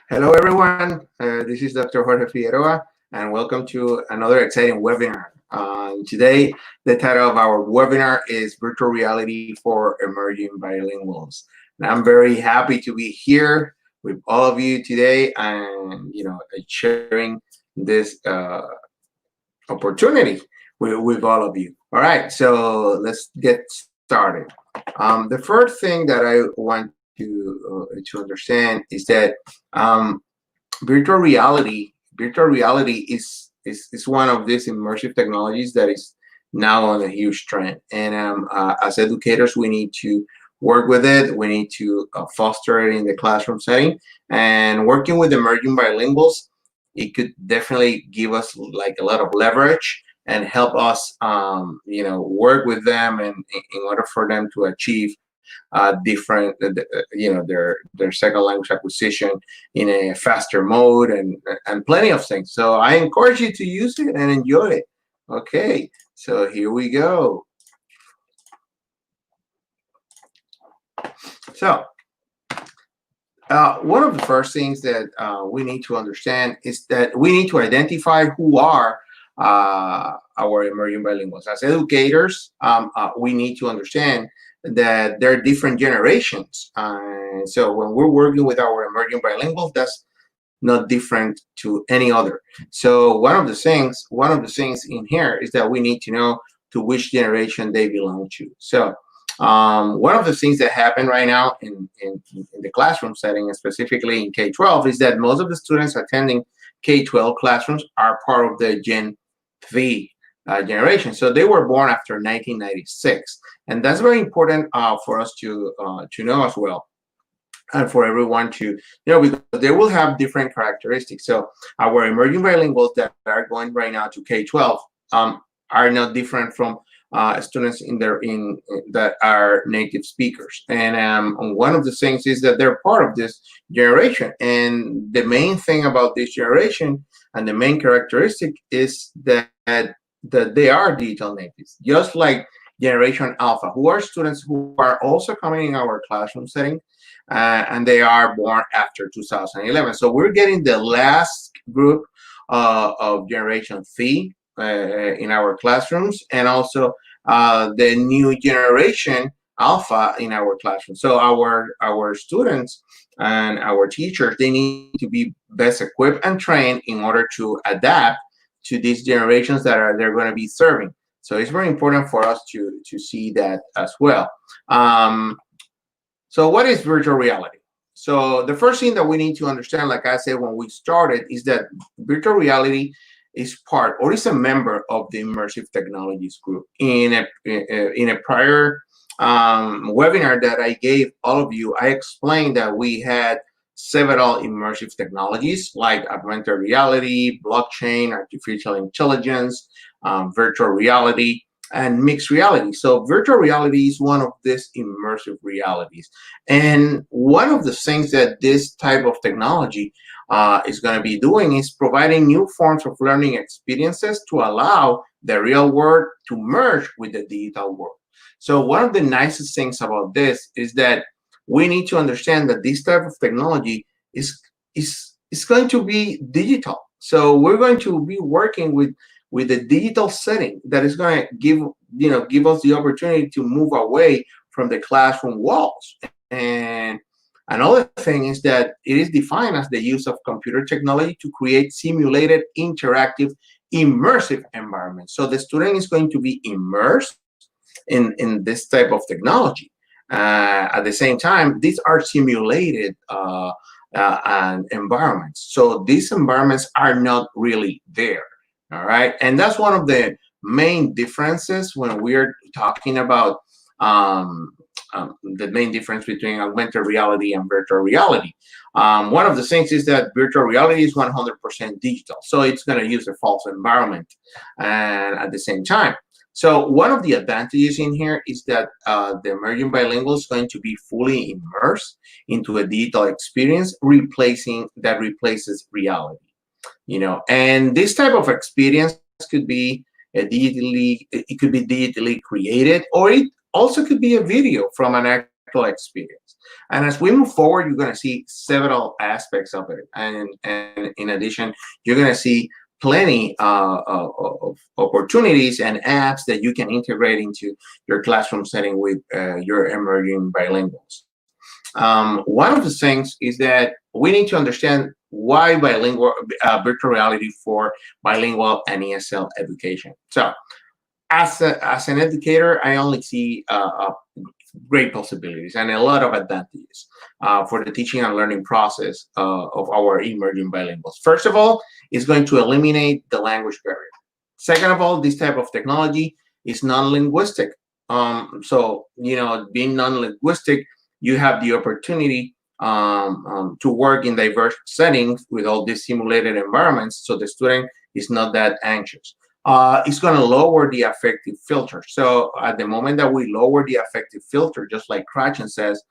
Hello, everyone. This is Dr. Jorge Figueroa, and welcome to another exciting webinar. Today, the title of our webinar is Virtual Reality for Emerging Bilinguals. And I'm very happy to be here with all of you today and, sharing this opportunity with all of you. All right, so let's get started. The first thing that I want to understand is that um, virtual reality is one of these immersive technologies that is now on a huge trend. And as educators, we need to work with it. We need to foster it in the classroom setting. And working with emerging bilinguals, it could definitely give us like a lot of leverage and help us, work with them and in order for them to achieve different, their second language acquisition in a faster mode and plenty of things. So I encourage you to use it and enjoy it. Okay, so here we go. So one of the first things that we need to understand is that we need to identify who are our emerging bilinguals. As educators, we need to understand that there are different generations. So when we're working with our emerging bilinguals, that's not different to any other. So one of the things in here is that we need to know to which generation they belong to. So one of the things that happen right now in the classroom setting, and specifically in K-12, is that most of the students attending K-12 classrooms are part of the Gen V generation. So they were born after 1996, and that's very important for us to know as well, and for everyone to because they will have different characteristics. So our emerging bilinguals that are going right now to K-12 are not different from students that are native speakers. And one of the things is that they're part of this generation. And the main thing about this generation and the main characteristic is that they are digital natives, just like Generation Alpha, who are students who are also coming in our classroom setting, and they are born after 2011. So we're getting the last group of Generation Z in our classrooms, and also the new generation Alpha in our classroom. So our students and our teachers, they need to be best equipped and trained in order to adapt to these generations that they're going to be serving. So it's very important for us to see that as well. So what is virtual reality? So the first thing that we need to understand, like I said when we started, is that virtual reality is part or is a member of the immersive technologies group. In a prior webinar that I gave all of you, I explained that we had several immersive technologies like augmented reality, blockchain, artificial intelligence, virtual reality, and mixed reality. So virtual reality is one of these immersive realities. And one of the things that this type of technology is going to be doing is providing new forms of learning experiences to allow the real world to merge with the digital world. So one of the nicest things about this is that we need to understand that this type of technology is going to be digital. So we're going to be working with a digital setting that is going to give us the opportunity to move away from the classroom walls. And another thing is that it is defined as the use of computer technology to create simulated, interactive, immersive environments. So the student is going to be immersed in this type of technology. At the same time, these are simulated environments. So these environments are not really there. All right. And that's one of the main differences when we're talking about the main difference between augmented reality and virtual reality. One of the things is that virtual reality is 100% digital. So it's going to use a false environment and at the same time. So one of the advantages in here is that the emerging bilingual is going to be fully immersed into a digital experience, that replaces reality. And this type of experience could be digitally created, or it also could be a video from an actual experience. And as we move forward, you're going to see several aspects of it. And in addition, you're going to see plenty of opportunities and apps that you can integrate into your classroom setting with your emerging bilinguals. One of the things is that we need to understand why bilingual virtual reality for bilingual and ESL education. So, as an educator, I only see great possibilities and a lot of advantages for the teaching and learning process of our emerging bilinguals. First of all, it's going to eliminate the language barrier. Second of all, this type of technology is non-linguistic. So, being non-linguistic, you have the opportunity to work in diverse settings with all these simulated environments, so the student is not that anxious. It's going to lower the affective filter. So at the moment that we lower the affective filter, just like Cratchit says,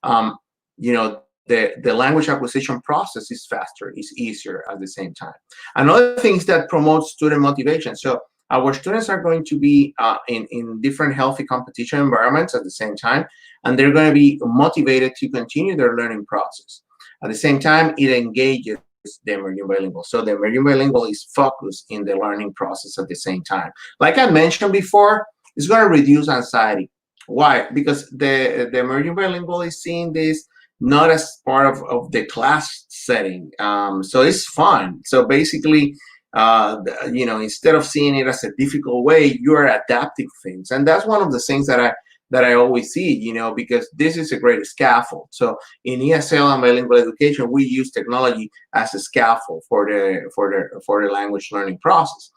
the language acquisition process is faster, is easier at the same time. Another thing is that promotes student motivation. So our students are going to be in different healthy competition environments at the same time, and they're going to be motivated to continue their learning process. At the same time, it engages the emerging bilingual. So the emerging bilingual is focused in the learning process at the same time. Like I mentioned before, it's going to reduce anxiety. Why? Because the emerging bilingual is seeing this not as part of the class setting. So it's fun. So basically, instead of seeing it as a difficult way, you're adapting things. And that's one of the things that I always see, because this is a great scaffold. So in ESL and bilingual education, we use technology as a scaffold for the language learning process.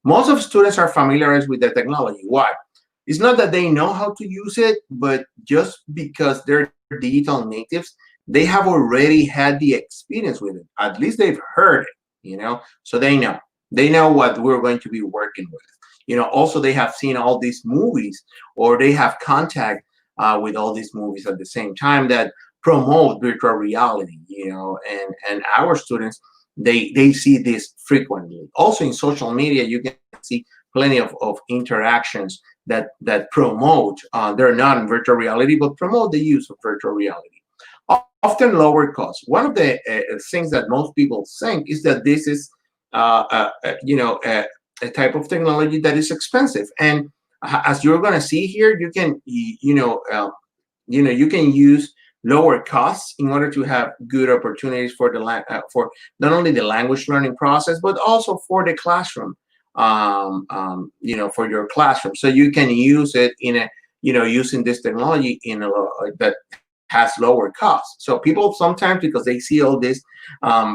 Most of students are familiarized with the technology. Why? It's not that they know how to use it, but just because they're digital natives, they have already had the experience with it. At least they've heard it, so they know what we're going to be working with. Also they have seen all these movies, or they have contact with all these movies at the same time that promote virtual reality, and our students, they see this frequently. Also in social media, you can see plenty of interactions that promote, they're not in virtual reality, but promote the use of virtual reality. Often lower cost. One of the things that most people think is that this is, a type of technology that is expensive. And as you're going to see here, you can, you can use lower costs in order to have good opportunities for for not only the language learning process, but also for the classroom. For your classroom, so you can use it in a, using this technology in a that has lower costs. So people sometimes, because they see all this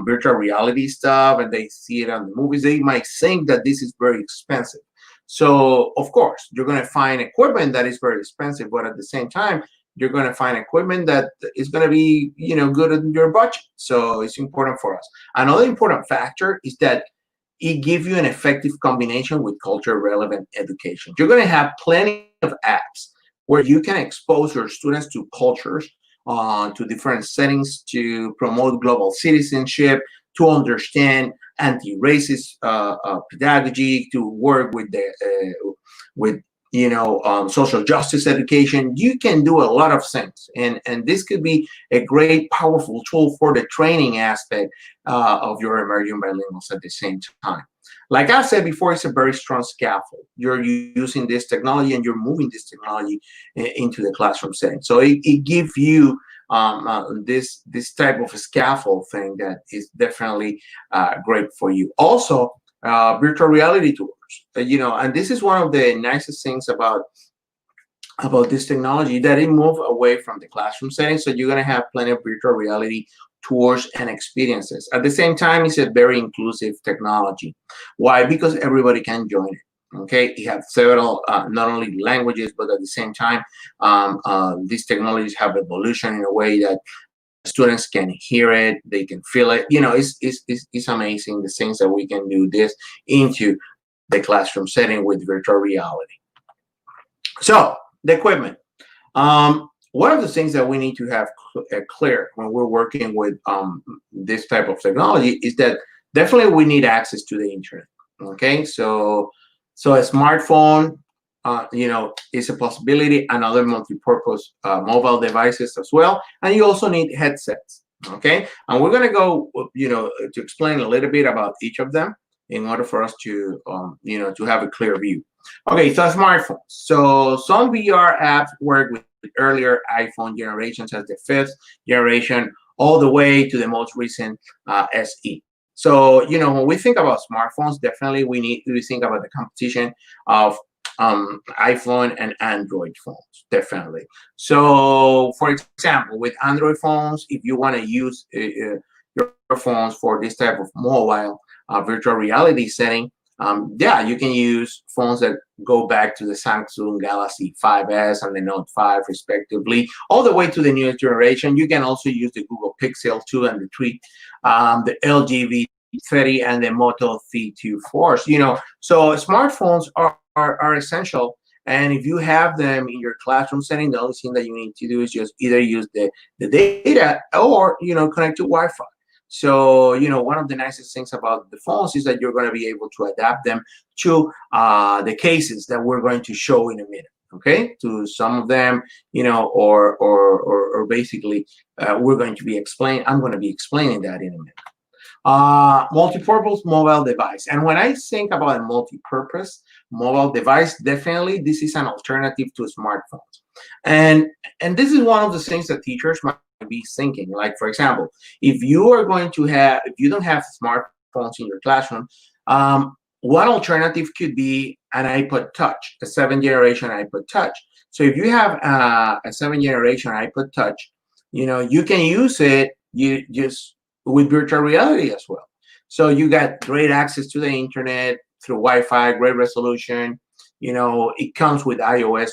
virtual reality stuff and they see it on the movies, they might think that this is very expensive. So of course, you're going to find equipment that is very expensive, but at the same time, you're going to find equipment that is going to be, good in your budget. So it's important for us. Another important factor is that it gives you an effective combination with culture relevant education. You're going to have plenty of apps where you can expose your students to cultures, to different settings, to promote global citizenship, to understand anti-racist pedagogy, to work with social justice education. You can do a lot of things, and this could be a great, powerful tool for the training aspect of your emerging bilinguals at the same time. Like I said before, it's a very strong scaffold. You're using this technology and you're moving this technology into the classroom setting. So it gives you this type of a scaffold thing that is definitely great for you. Also, virtual reality tours, and this is one of the nicest things about this technology, that it moves away from the classroom setting. So you're going to have plenty of virtual reality tours and experiences. At the same time, it's a very inclusive technology. Why? Because everybody can join it. Okay, you have several, not only languages, but at the same time, these technologies have evolution in a way that students can hear it, they can feel it. It's amazing the things that we can do this into the classroom setting with virtual reality. So the equipment. One of the things that we need to have clear when we're working with this type of technology is that definitely we need access to the internet. Okay, so a smartphone is a possibility, and other multi-purpose mobile devices as well. And you also need headsets. Okay, and we're going to go, to explain a little bit about each of them in order for us to, to have a clear view. Okay, so smartphones. So some VR apps work with earlier iPhone generations, as the fifth generation, all the way to the most recent SE. So, when we think about smartphones, definitely we need to think about the competition of iPhone and Android phones, definitely. So, for example, with Android phones, if you want to use your phones for this type of mobile virtual reality setting, yeah, you can use phones that go back to the Samsung Galaxy 5S and the Note 5, respectively, all the way to the newest generation. You can also use the Google Pixel 2 and the 3, the LG V30 and the Moto V2 Force. So smartphones are essential. And if you have them in your classroom setting, the only thing that you need to do is just either use the data or, connect to Wi-Fi. So, one of the nicest things about the phones is that you're going to be able to adapt them to the cases that we're going to show in a minute. Okay, to some of them, or basically, we're going to be I'm going to be explaining that in a minute. Multi-purpose mobile device. And when I think about a multi-purpose mobile device, definitely this is an alternative to smartphones. And this is one of the things that teachers might be thinking. Like, for example, if you don't have smartphones in your classroom, one alternative could be an iPod Touch, a 7th generation iPod Touch. So if you have a 7th generation iPod Touch, you can use it with virtual reality as well. So you got great access to the internet through Wi-Fi, great resolution. It comes with iOS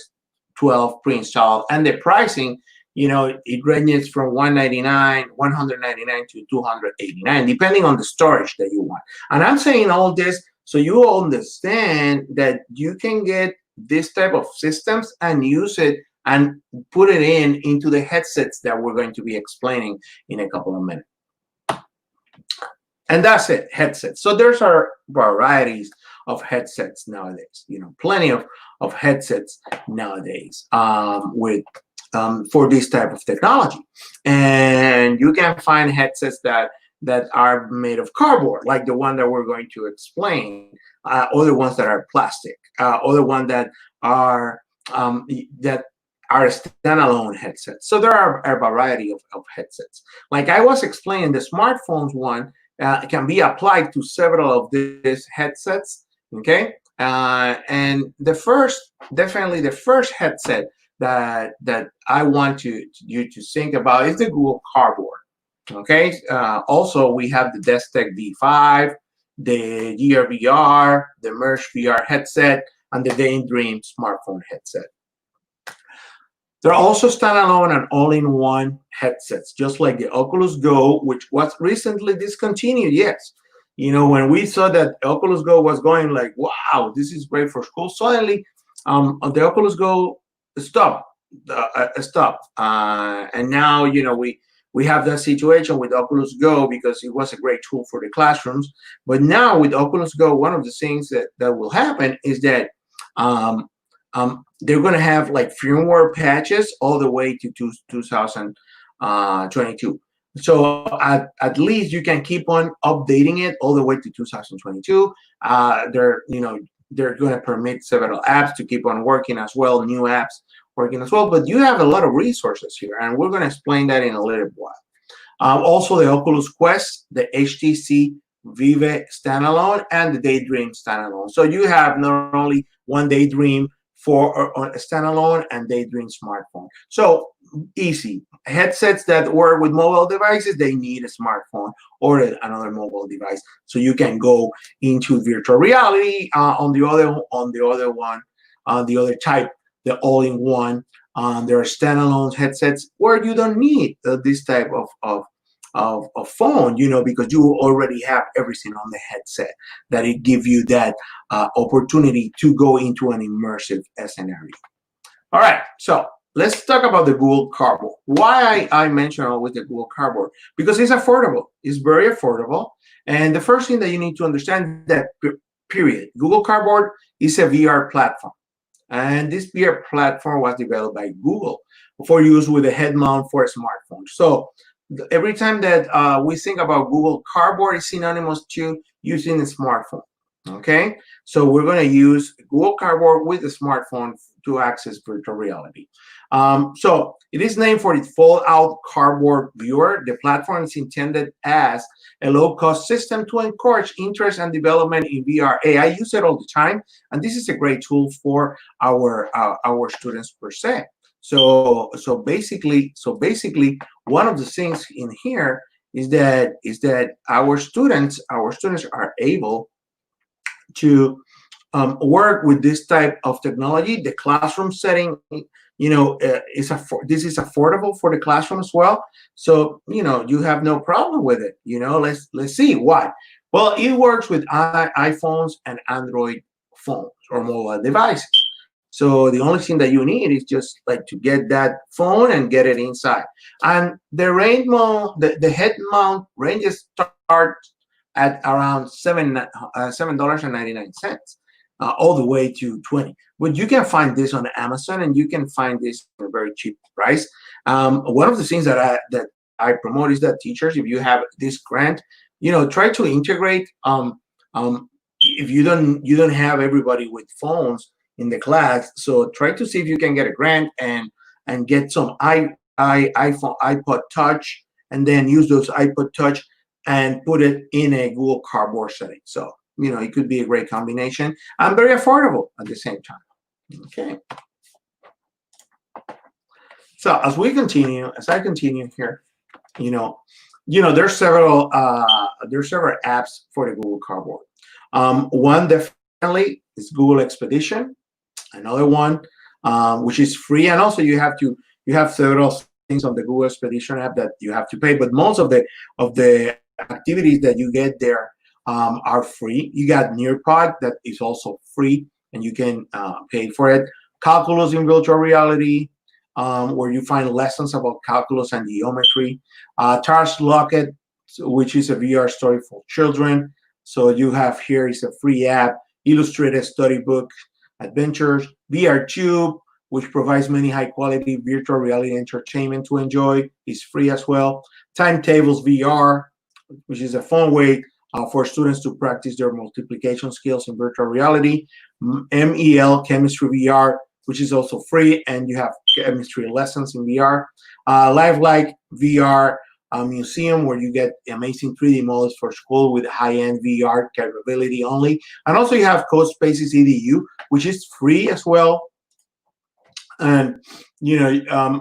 12 pre-installed, and the pricing, it ranges from $199 to $289, depending on the storage that you want. And I'm saying all this so you understand that you can get this type of systems and use it and put it into the headsets that we're going to be explaining in a couple of minutes. And that's it, headsets. So there's our varieties of headsets nowadays. Plenty of headsets nowadays for this type of technology. And you can find headsets that are made of cardboard, like the one that we're going to explain. Other ones that are plastic. Other ones that are standalone headsets. So there are a variety of headsets. Like I was explaining, the smartphones one can be applied to several of these headsets. Okay, and the first headset that I want you to think about is the Google Cardboard. Okay, also we have the Desktech V5, the GearVR, the Merge VR headset, and the Daydream smartphone headset. There are also standalone and all-in-one headsets, just like the Oculus Go, which was recently discontinued. Yes, when we saw that Oculus Go was going like, wow, this is great for school, suddenly the Oculus Go stopped. And now, we have that situation with Oculus Go because it was a great tool for the classrooms. But now with Oculus Go, one of the things that will happen is that they're going to have like firmware patches all the way to 2022. So at least you can keep on updating it all the way to 2022. They're going to permit several apps to keep on working as well, new apps working as well. But you have a lot of resources here, and we're going to explain that in a little while. Also, the Oculus Quest, the HTC Vive standalone, and the Daydream standalone. So you have not only one Daydream for a standalone and Daydream smartphone. So easy. Headsets that work with mobile devices, they need a smartphone or another mobile device. So you can go into virtual reality on the other type, the all-in-one. There are standalone headsets where you don't need this type of phone, because you already have everything on the headset that it gives you that opportunity to go into an immersive scenario. All right, so let's talk about the Google Cardboard. Why I mention always the Google Cardboard? Because it's affordable. It's very affordable. And the first thing that you need to understand that, period, Google Cardboard is a VR platform. And this VR platform was developed by Google for use with a head mount for a smartphone. So every time that we think about Google Cardboard is synonymous to using a smartphone. Okay, so we're going to use Google Cardboard with the smartphone to access virtual reality. So it is named for its fold-out cardboard viewer. The platform is intended as a low-cost system to encourage interest and development in VR. Hey, I use it all the time, and this is a great tool for our students per se. So basically, one of the things in here is that our students are able to work with this type of technology. The classroom setting, this is affordable for the classroom as well. So you have no problem with it. Let's see why. Well, it works with iPhones and Android phones or mobile devices. So the only thing that you need is just like to get that phone and get it inside. And the range mount, the head mount ranges start at around $7.99, all the way to 20. But you can find this on Amazon, and you can find this at a very cheap price. One of the things that I promote is that teachers, if you have this grant, try to integrate. If you don't have everybody with phones in the class, so try to see if you can get a grant and get some iPhone, iPod Touch, and then use those iPod Touch and put it in a Google Cardboard setting. So it could be a great combination and very affordable at the same time. Okay. So as I continue here, there's several apps for the Google Cardboard. One definitely is Google Expedition. Another one, which is free, and also you have several things on the Google Expedition app that you have to pay. But most of the activities that you get there are free. You got Nearpod that is also free, and you can pay for it. Calculus in virtual reality, where you find lessons about calculus and geometry. Task Locket, which is a VR story for children. So you have here is a free app. Illustrated storybook adventures. VR Tube, which provides many high-quality virtual reality entertainment to enjoy, is free as well. Timetables VR, which is a fun way for students to practice their multiplication skills in virtual reality. MEL Chemistry VR, which is also free, and you have chemistry lessons in VR. Lifelike VR museum, where you get amazing 3D models for school with high-end VR capability only. And also you have CodeSpaces EDU, which is free as well. And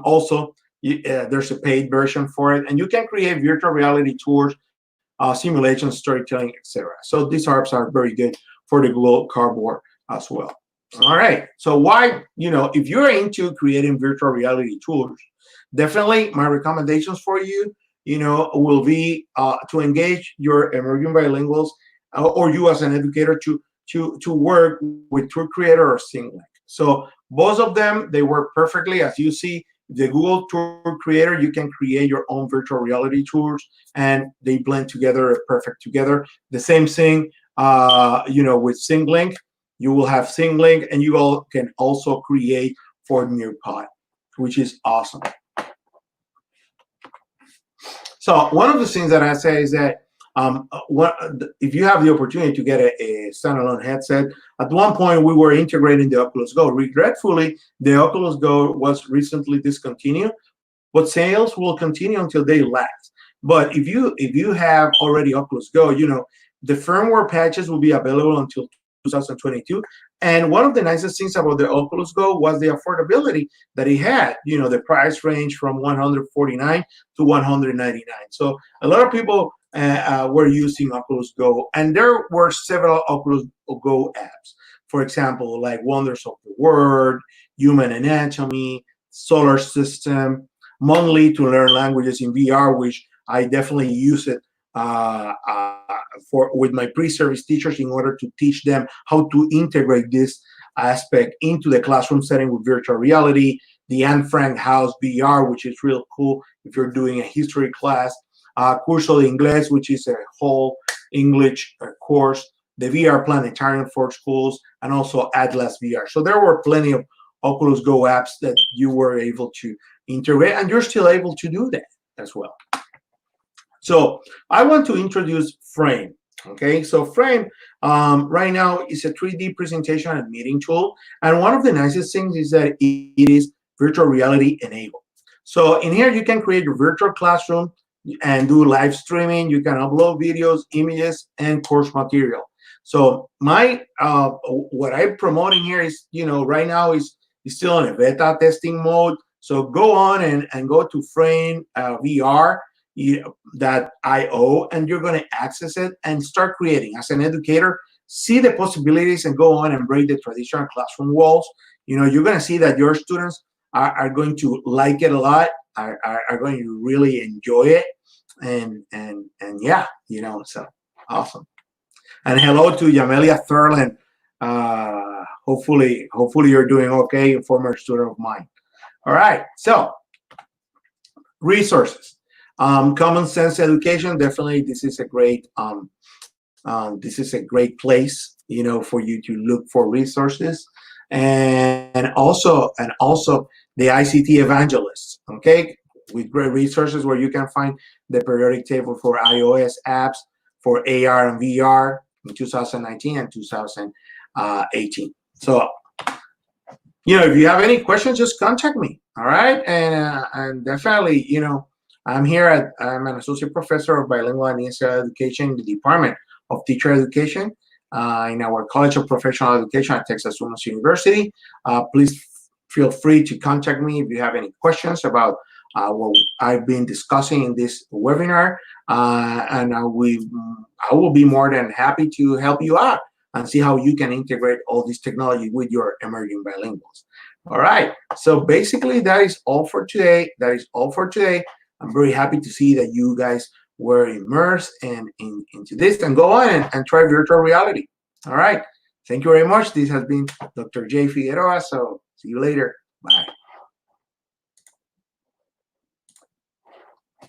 also there's a paid version for it, and you can create virtual reality tours, simulation, storytelling, etc. So these apps are very good for the Google Cardboard as well. All right. So why, if you're into creating virtual reality tours, definitely my recommendations for you, will be to engage your emerging bilinguals or you as an educator to work with Tour Creator or ThinkLink. So both of them, they work perfectly. As you see, the Google Tour Creator, you can create your own virtual reality tours, and they blend together perfect together. The same thing, with ThinkLink. You will have ThinkLink, and you all can also create for Nearpod, which is awesome. So one of the things that I say is that if you have the opportunity to get a standalone headset, at one point we were integrating the Oculus Go. Regretfully, the Oculus Go was recently discontinued, but sales will continue until they last. But if you have already Oculus Go, the firmware patches will be available until 2022. And one of the nicest things about the Oculus Go was the affordability that it had. The price range from $149 to $199. So a lot of people were using Oculus Go, and there were several Oculus Go apps. For example, like Wonders of the World, Human Anatomy, Solar System, Monthly to learn languages in VR, which I definitely use it with my pre-service teachers in order to teach them how to integrate this aspect into the classroom setting with virtual reality. The Anne Frank House VR, which is real cool if you're doing a history class. Curso de Inglés, which is a whole English course the VR planetarium for schools, and also Atlas VR. So there were plenty of Oculus Go apps that you were able to integrate, and you're still able to do that as well. So I want to introduce Frame. Okay, so Frame right now is a 3D presentation and meeting tool. And one of the nicest things is that it is virtual reality enabled. So in here, you can create your virtual classroom and do live streaming. You can upload videos, images, and course material. So my what I'm promoting here is, right now is still in a beta testing mode. So go on and go to Frame VR .io, and you're going to access it and start creating. As an educator, see the possibilities and go on and break the traditional classroom walls. You're going to see that your students are going to like it a lot, are going to really enjoy it, and yeah, so awesome. And hello to Yamelia Thurland. Hopefully you're doing okay, a former student of mine. All right, so resources. Common sense education, definitely this is a great place, for you to look for resources, and also the ICT evangelists, okay, with great resources where you can find the periodic table for iOS apps for AR and VR in 2019 and 2018. So if you have any questions, just contact me. All right, and definitely, I'm an associate professor of bilingual and ESL education in the Department of Teacher Education in our College of Professional Education at Texas Women's University. Please feel free to contact me if you have any questions about what I've been discussing in this webinar, and I will be more than happy to help you out and see how you can integrate all this technology with your emerging bilinguals. All right, so basically that is all for today. I'm very happy to see that you guys were immersed into this, and go on and try virtual reality. All right. Thank you very much. This has been Dr. J. Figueroa. So see you later. Bye.